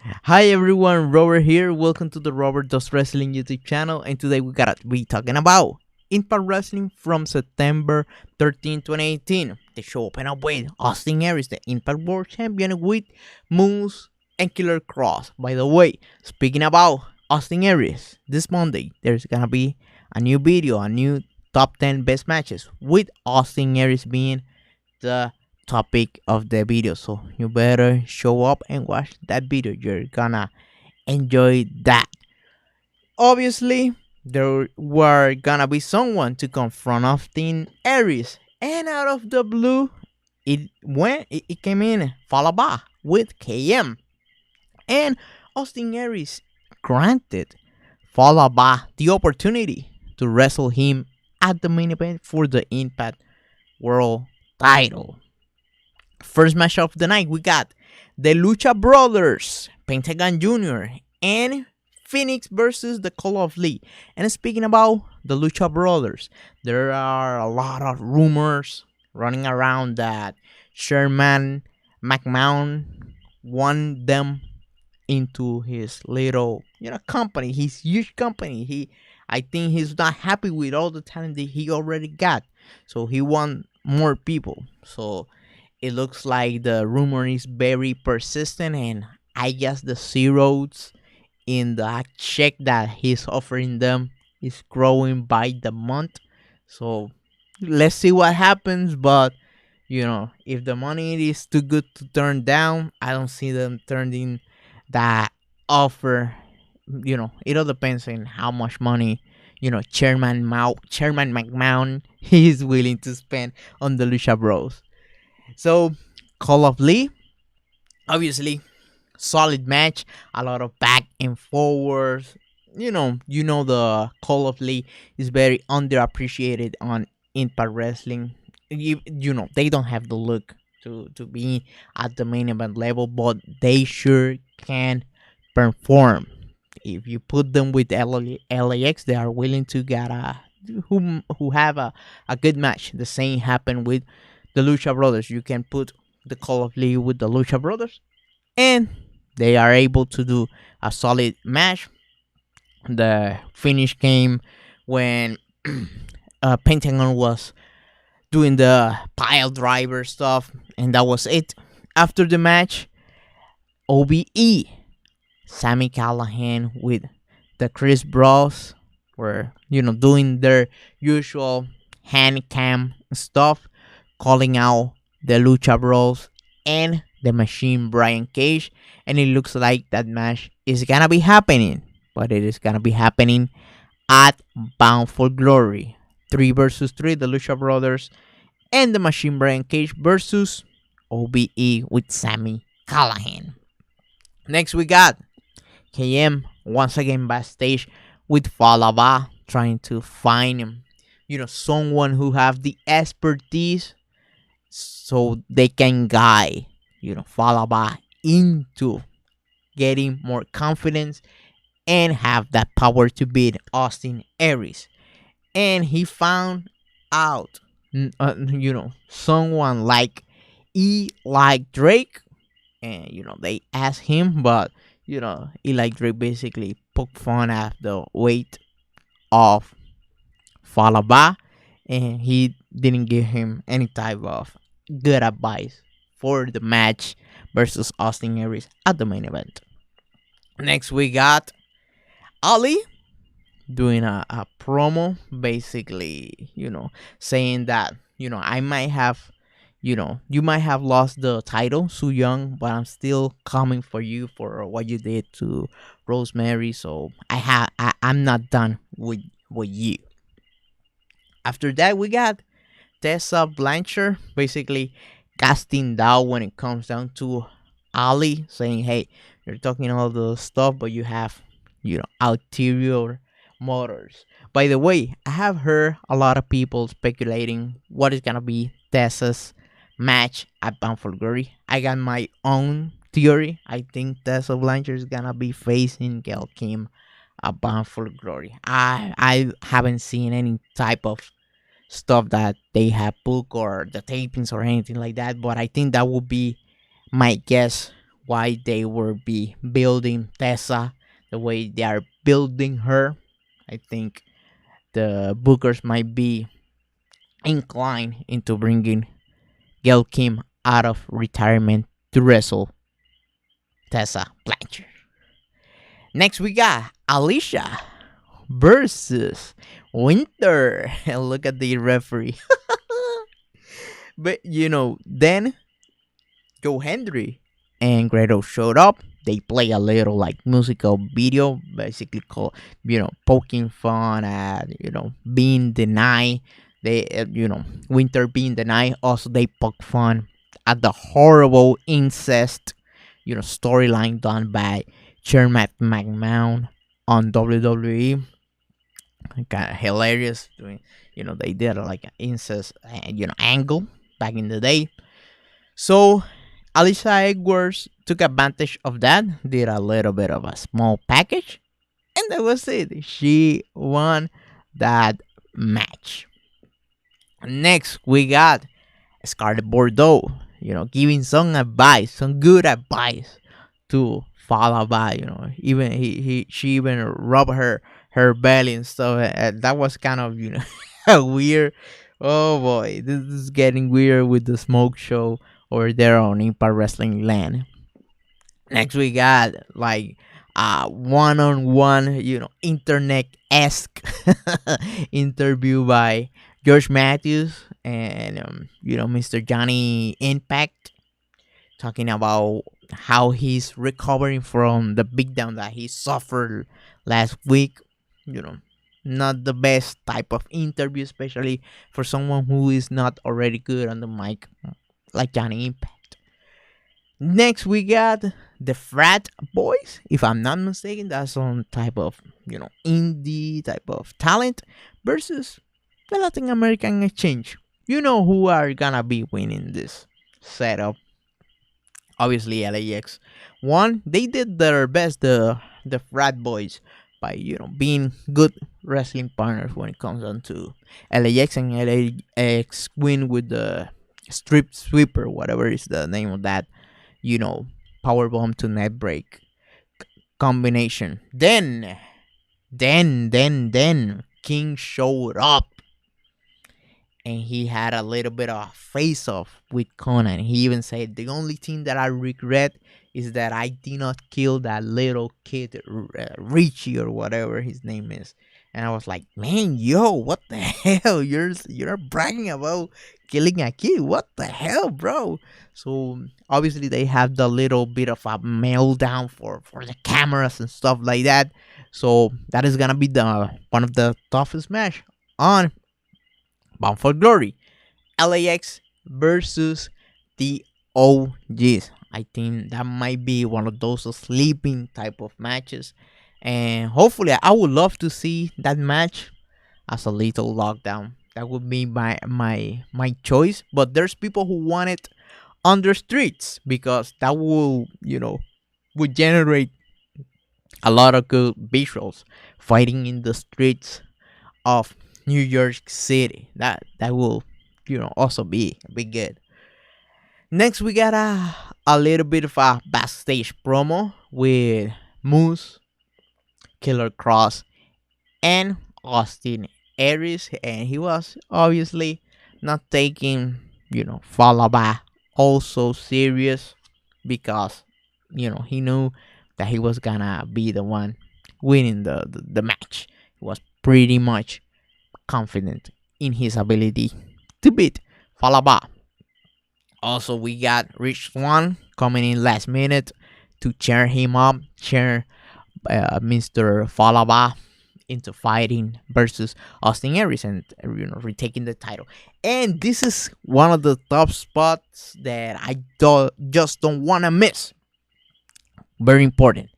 Hi everyone, Robert here. Welcome to the Robert Does Wrestling YouTube channel, and today we gotta be talking about Impact Wrestling from September 13, 2018. The show opened up with Austin Aries, the Impact World Champion, with Moose and Killer Cross. By the way, speaking about Austin Aries, this Monday there's gonna be a new video, a new top 10 best matches with Austin Aries being the topic of the video. So you better show up and watch that video. You're gonna enjoy that. Obviously, there were gonna be someone to confront Austin Aries, and out of the blue, it came in Fallah with KM, and Austin Aries granted Fallah the opportunity to wrestle him at the main event for the Impact World Title. First match of the night, we got the Lucha Brothers, Pentagon Jr., and Phoenix versus the Call of Lee. And speaking about the Lucha Brothers, there are a lot of rumors running around that Sherman McMahon won them into his little, company, his huge company. I think he's not happy with all the talent that he already got, so he want more people. So it looks like the rumor is very persistent, and I guess the zeros in the check that he's offering them is growing by the month. So let's see what happens. But if the money is too good to turn down, I don't see them turning that offer. It all depends on how much money Chairman McMahon is willing to spend on the Lucha Bros. So, Call of Lee, obviously, solid match, a lot of back and forwards. The Call of Lee is very underappreciated on Impact Wrestling. They don't have the look to be at the main event level, but they sure can perform. If you put them with LAX, they are willing to get who have a good match. The same happened with the Lucha Brothers. You can put the Call of Lee with the Lucha Brothers, and they are able to do a solid match. The finish came when Pentagon was doing the pile driver stuff, and that was it. After the match, OBE, Sammy Callahan with the Chris Bros were doing their usual hand cam stuff, calling out the Lucha Bros and the Machine Brian Cage, and it looks like that match is gonna be happening, but it is gonna be happening at Bound for Glory. 3 versus 3, the Lucha Brothers and the Machine Brian Cage versus OBE with Sammy Callahan. Next, we got KM once again backstage with Fallah trying to find him, someone who have the expertise so they can guide, Fallah into getting more confidence and have that power to beat Austin Aries. And he found out, someone like Eli Drake, and they asked him, but Eli Drake basically poked fun at the weight of Fallah, and he didn't give him any type of good advice for the match versus Austin Aries at the main event. Next, we got Ali doing a promo, basically, saying that, I might have, you might have lost the title, Su Young, but I'm still coming for you for what you did to Rosemary. So I'm not done with you. After that, we got Tessa Blanchard basically casting down when it comes down to Ali, saying, "Hey, you're talking all the stuff, but you have, ulterior motives." By the way, I have heard a lot of people speculating what is gonna be Tessa's match at Bound for Glory. I got my own theory. I think Tessa Blanchard is gonna be facing Gail Kim at Bound for Glory. I haven't seen any type of stuff that they have booked or the tapings or anything like that, but I think that would be my guess why they were be building Tessa the way they are building her. I think the bookers might be inclined into bringing Gail Kim out of retirement to wrestle Tessa Blanchard. Next, we got Alicia versus Winter. Look at the referee. But then Joe Hendry and Grado showed up. They play a little like musical video, basically called, poking fun at, being denied. They, Winter being denied. Also, they poke fun at the horrible incest, storyline done by Sherman McMahon on WWE. Kind of hilarious. Doing, they did like an incest, angle back in the day. So Alicia Edwards took advantage of that, did a little bit of a small package, and that was it. She won that match. Next, we got Scarlett Bordeaux, giving some advice, some good advice to Fallah Bahh. Even she even rubbed her belly and stuff. That was kind of weird. Oh boy, this is getting weird with the smoke show over there on Impact Wrestling Land. Next, we got like one-on-one, internet esque interview by George Matthews and Mr. Johnny Impact, talking about how he's recovering from the beatdown that he suffered last week. Not the best type of interview, especially for someone who is not already good on the mic, like Johnny Impact. Next, we got the Frat Boys. If I'm not mistaken, that's some type of, indie type of talent versus the Latin American Exchange. You know who are gonna be winning this setup. Obviously, LAX. One, they did their best, the Frat Boys, by being good wrestling partners when it comes down to LAX, and LAX win with the strip sweeper, whatever is the name of that, power bomb to net break combination. Then King showed up, and he had a little bit of face off with Konnan. He even said, the only thing that I regret is that I did not kill that little kid, Richie or whatever his name is. And I was like, man, yo, what the hell? You're bragging about killing a kid. What the hell, bro? So obviously they have the little bit of a meltdown for the cameras and stuff like that. So that is gonna be the one of the toughest match on Bound for Glory. LAX versus the OGs. I think that might be one of those sleeping type of matches. And hopefully I would love to see that match as a little lockdown. That would be my choice. But there's people who want it on the streets, because that will, would generate a lot of good visuals fighting in the streets of New York City. That will, also be good. Next, we got a little bit of a backstage promo with Moose, Killer Cross, and Austin Aries, and he was obviously not taking, Fallah Bahh also serious, because, he knew that he was gonna be the one winning the match. He was pretty much confident in his ability to beat Fallah Bahh. Also, we got Rich Swann coming in last minute to cheer him up, cheer Mr. Fallah Bahh into fighting versus Austin Aries and retaking the title. And this is one of the top spots that I just don't want to miss. Very important.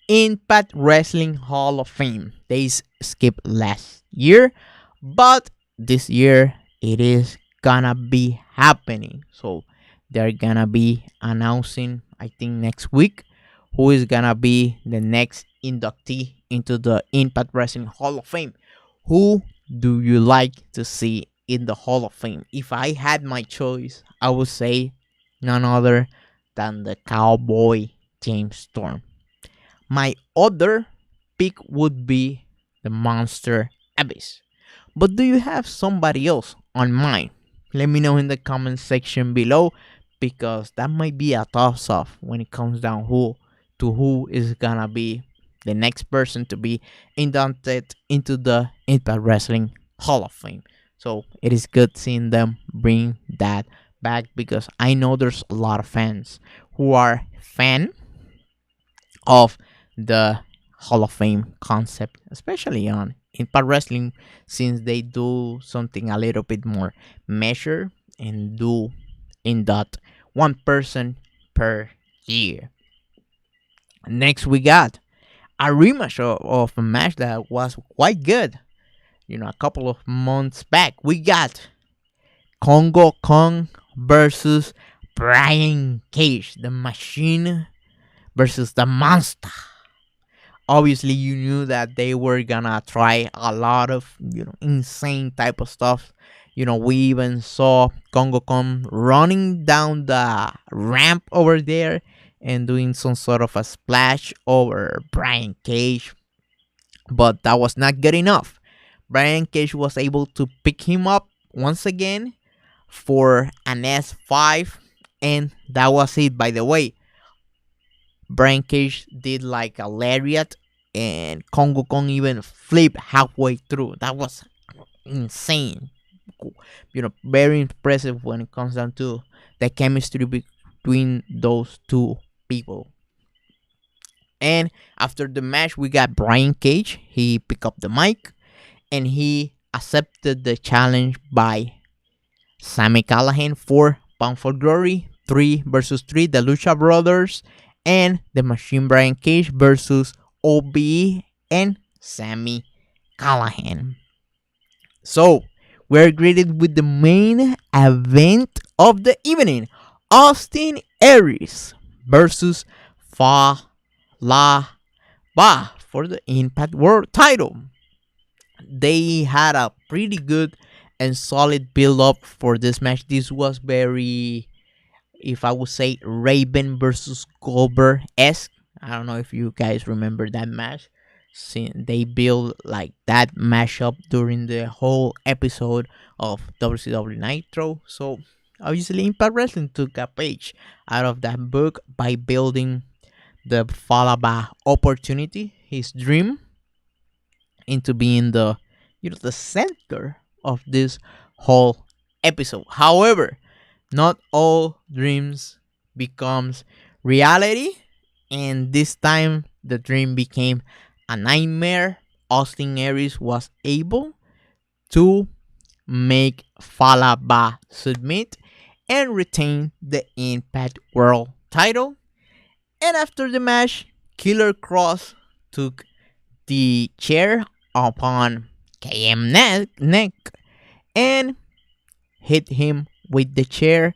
Impact Wrestling Hall of Fame. They skipped last year, but this year it is gonna be happening. So they're gonna be announcing, I think next week, who is gonna be the next inductee into the Impact Wrestling Hall of Fame. Who do you like to see in the Hall of Fame? If I had my choice, I would say none other than the Cowboy James Storm. My other pick would be the Monster Abyss. But do you have somebody else on mind? Let me know in the comment section below because that might be a toss off when it comes down who is gonna be the next person to be inducted into the Impact Wrestling Hall of Fame. So it is good seeing them bring that back because I know there's a lot of fans who are fan of the Hall of Fame concept, especially on Impact Wrestling, since they do something a little bit more measured and do in that one person per year. Next, we got a rematch of a match that was quite good. A couple of months back, we got Kongo Kong versus Brian Cage, the Machine versus the Monster. Obviously, you knew that they were gonna try a lot of insane type of stuff. We even saw Kongo Kong running down the ramp over there and doing some sort of a splash over Brian Cage, but that was not good enough. Brian Cage was able to pick him up once again for an S5, and that was it. By the way, Brian Cage did like a lariat, and Kongo Kong even flipped halfway through. That was insane. Very impressive when it comes down to the chemistry between those two people. And after the match, we got Brian Cage. He picked up the mic and he accepted the challenge by Sami Callihan for Bound for Glory 3 versus 3, the Lucha Brothers, and the Machine Brian Cage versus OBE and Sami Callihan. So, we're greeted with the main event of the evening, Austin Aries versus Fallah Bahh for the Impact World title. They had a pretty good and solid build up for this match. This was very, if I would say, Raven versus Goldberg esque. I don't know if you guys remember that match. They built like that mashup during the whole episode of WCW Nitro. So obviously Impact Wrestling took a page out of that book by building the Fallah Bahh opportunity, his dream, into being the the center of this whole episode. However, not all dreams becomes reality, and this time the dream became a nightmare. Austin Aries was able to make Fallah Bahh submit and retain the Impact World title. And after the match, Killer Cross took the chair upon KM neck and hit him with the chair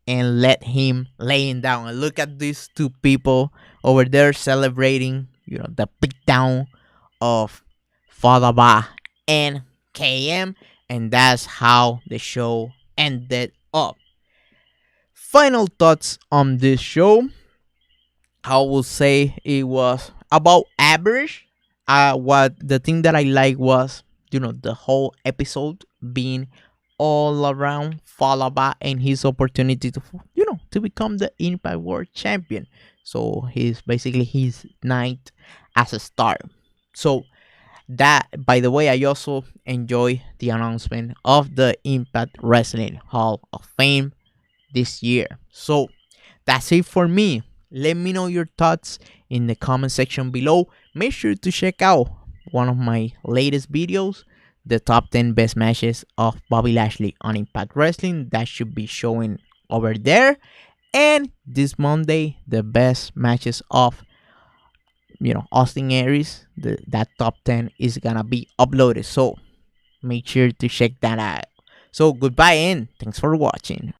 and let him laying down. And look at these two people over there celebrating, the beatdown of Fallah Bahh and KM, and that's how the show ended up. Final thoughts on this show. I will say it was about average. What the thing that I like was, the whole episode being all around Fallah Bahh and his opportunity to, to become the Impact World Champion. So he's basically his night as a star. So that, by the way, I also enjoy the announcement of the Impact Wrestling Hall of Fame this year. So that's it for me. Let me know your thoughts in the comment section below. Make sure to check out one of my latest videos, the top 10 best matches of Bobby Lashley on Impact Wrestling. That should be showing over there. And this Monday, the best matches of Austin Aries. That top 10 is gonna be uploaded. So make sure to check that out. So goodbye and thanks for watching.